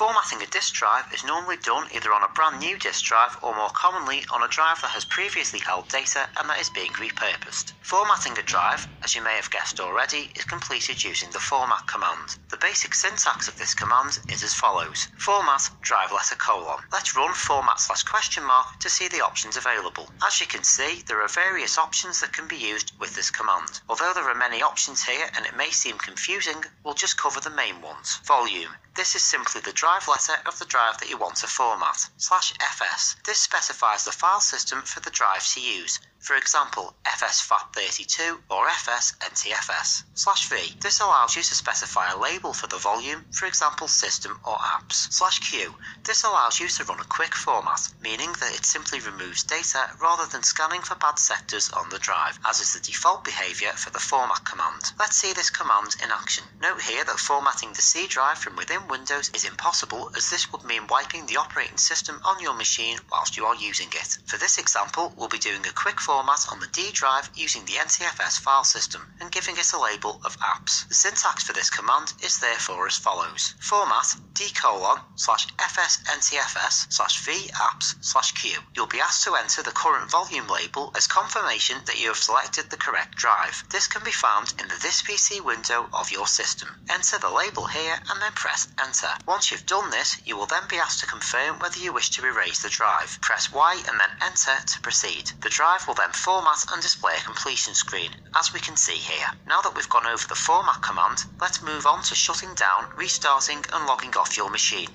Formatting a disk drive is normally done either on a brand new disk drive or more commonly on a drive that has previously held data and that is being repurposed. Formatting a drive, as you may have guessed already, is completed using the format command. The basic syntax of this command is as follows: format drive letter colon. Let's run format/question mark to see the options available. As you can see, there are various options that can be used with this command. Although there are many options here and it may seem confusing, we'll just cover the main ones. Volume. This is simply the drive letter of the drive that you want to format. /fs. This specifies the file system for the drive to use. For example, FS-FAT32 or FS-NTFS. /v. This allows you to specify a label for the volume, for example system or apps. /q. This allows you to run a quick format, meaning that it simply removes data rather than scanning for bad sectors on the drive, as is the default behaviour for the format command. Let's see this command in action. Note here that formatting the C drive from within Windows is impossible, as this would mean wiping the operating system on your machine whilst you are using it. For this example, we'll be doing a quick format on the D drive using the NTFS file system and giving it a label of apps. The syntax for this command is therefore as follows: format d:/fsntfs/v apps/q. You'll be asked to enter the current volume label as confirmation that you have selected the correct drive. This can be found in the This PC window of your system. Enter the label here and then press enter. Once you've done this, you will then be asked to confirm whether you wish to erase the drive. Press Y and then enter to proceed. The drive will then format and display a completion screen, as we can see here. Now that we've gone over the format command, let's move on to shutting down, restarting and logging off your machine.